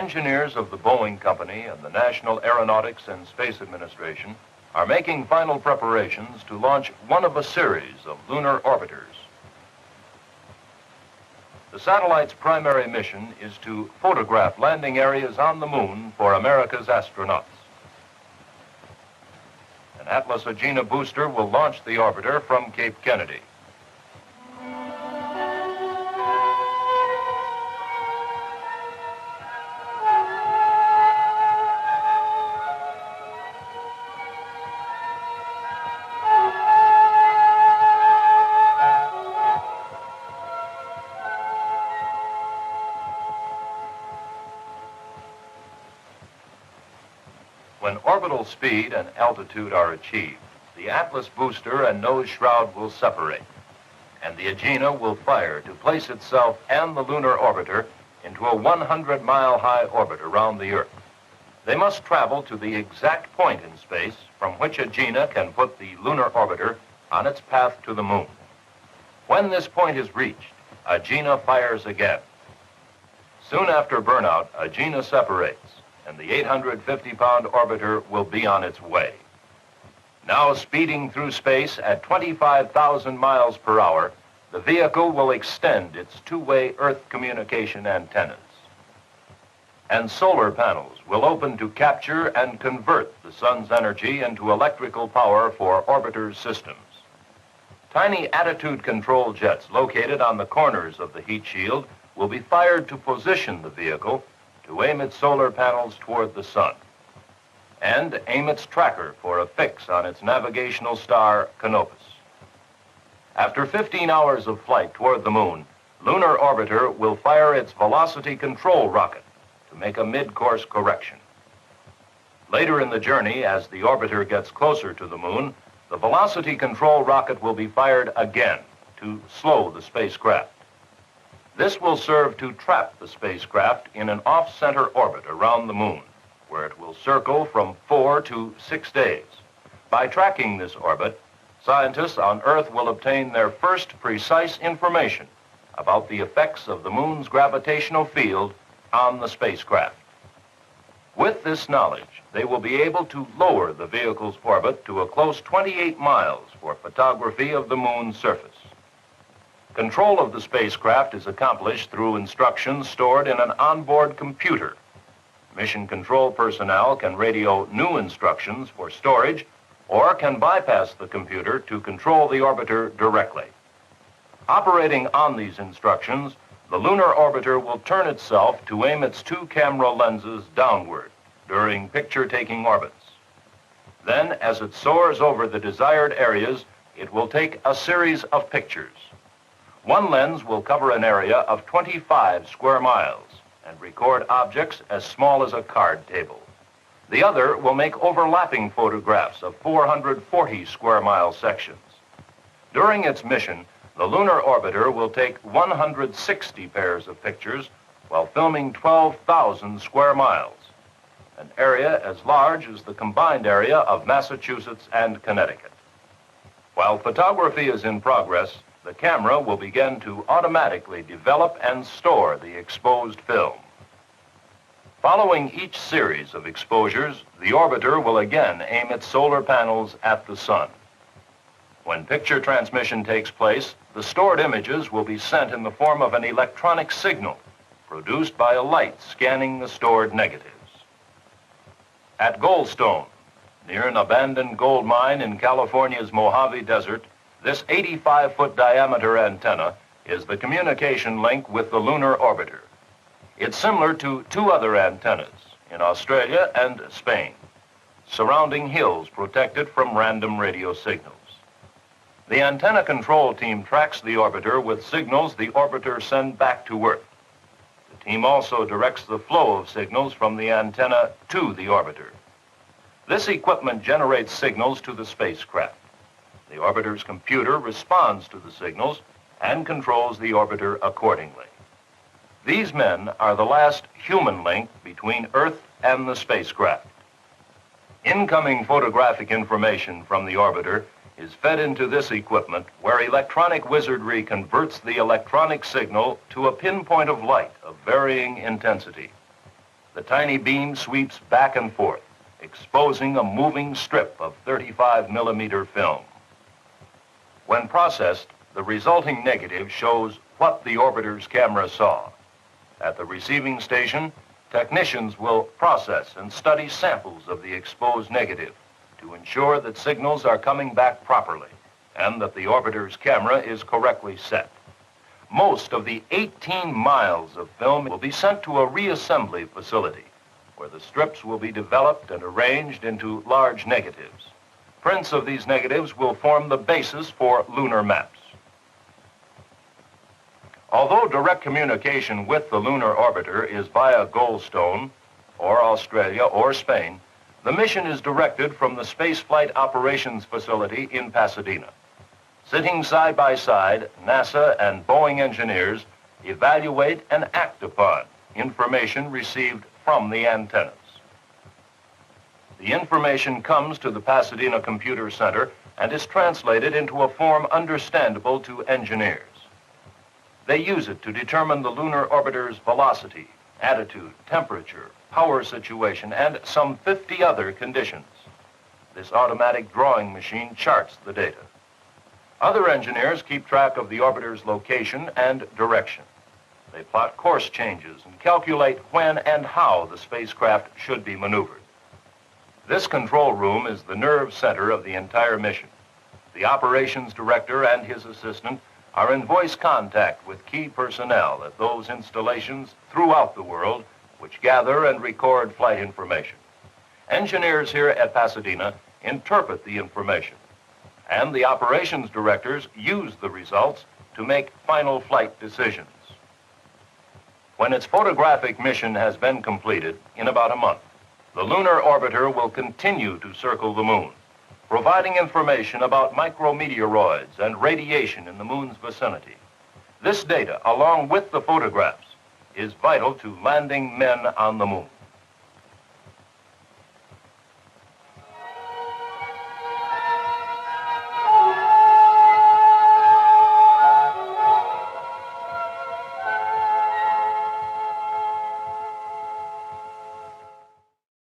engineers of the Boeing Company and the National Aeronautics and Space Administration are making final preparations to launch one of a series of lunar orbiters. The satellite's primary mission is to photograph landing areas on the moon for America's astronauts. An Atlas Agena booster will launch the orbiter from Cape Kennedy. When orbital speed and altitude are achieved, the Atlas booster and nose shroud will separate, and the Agena will fire to place itself and the lunar orbiter into a 100-mile-high orbit around the Earth. They must travel to the exact point in space from which Agena can put the lunar orbiter on its path to the moon. When this point is reached, Agena fires again. Soon after burnout, Agena separates, and the 850-pound orbiter will be on its way. Now speeding through space at 25,000 miles per hour, the vehicle will extend its two-way Earth communication antennas. And solar panels will open to capture and convert the sun's energy into electrical power for orbiter's systems. Tiny attitude control jets located on the corners of the heat shield will be fired to position the vehicle to aim its solar panels toward the sun, and aim its tracker for a fix on its navigational star, Canopus. After 15 hours of flight toward the moon, Lunar Orbiter will fire its velocity control rocket to make a mid-course correction. Later in the journey, as the orbiter gets closer to the moon, the velocity control rocket will be fired again to slow the spacecraft. This will serve to trap the spacecraft in an off-center orbit around the moon, where it will circle from 4 to 6 days. By tracking this orbit, scientists on Earth will obtain their first precise information about the effects of the moon's gravitational field on the spacecraft. With this knowledge, they will be able to lower the vehicle's orbit to a close 28 miles for photography of the moon's surface. Control of the spacecraft is accomplished through instructions stored in an onboard computer. Mission control personnel can radio new instructions for storage or can bypass the computer to control the orbiter directly. Operating on these instructions, the lunar orbiter will turn itself to aim its two camera lenses downward during picture-taking orbits. Then, as it soars over the desired areas, it will take a series of pictures. One lens will cover an area of 25 square miles and record objects as small as a card table. The other will make overlapping photographs of 440 square mile sections. During its mission, the lunar orbiter will take 160 pairs of pictures while filming 12,000 square miles, an area as large as the combined area of Massachusetts and Connecticut. While photography is in progress, the camera will begin to automatically develop and store the exposed film. Following each series of exposures, the orbiter will again aim its solar panels at the sun. When picture transmission takes place, the stored images will be sent in the form of an electronic signal produced by a light scanning the stored negatives. At Goldstone, near an abandoned gold mine in California's Mojave Desert, this 85-foot diameter antenna is the communication link with the lunar orbiter. It's similar to two other antennas in Australia and Spain, surrounding hills protected from random radio signals. The antenna control team tracks the orbiter with signals the orbiter sends back to Earth. The team also directs the flow of signals from the antenna to the orbiter. This equipment generates signals to the spacecraft. The orbiter's computer responds to the signals and controls the orbiter accordingly. These men are the last human link between Earth and the spacecraft. Incoming photographic information from the orbiter is fed into this equipment where electronic wizardry converts the electronic signal to a pinpoint of light of varying intensity. The tiny beam sweeps back and forth, exposing a moving strip of 35mm film. When processed, the resulting negative shows what the orbiter's camera saw. At the receiving station, technicians will process and study samples of the exposed negative to ensure that signals are coming back properly and that the orbiter's camera is correctly set. Most of the 18 miles of film will be sent to a reassembly facility where the strips will be developed and arranged into large negatives. Prints of these negatives will form the basis for lunar maps. Although direct communication with the lunar orbiter is via Goldstone, or Australia, or Spain, the mission is directed from the Spaceflight Operations Facility in Pasadena. Sitting side by side, NASA and Boeing engineers evaluate and act upon information received from the antennas. The information comes to the Pasadena Computer Center and is translated into a form understandable to engineers. They use it to determine the lunar orbiter's velocity, attitude, temperature, power situation, and some 50 other conditions. This automatic drawing machine charts the data. Other engineers keep track of the orbiter's location and direction. They plot course changes and calculate when and how the spacecraft should be maneuvered. This control room is the nerve center of the entire mission. The operations director and his assistant are in voice contact with key personnel at those installations throughout the world which gather and record flight information. Engineers here at Pasadena interpret the information, and the operations directors use the results to make final flight decisions. When its photographic mission has been completed in about a month, the lunar orbiter will continue to circle the moon, providing information about micrometeoroids and radiation in the moon's vicinity. This data, along with the photographs, is vital to landing men on the moon.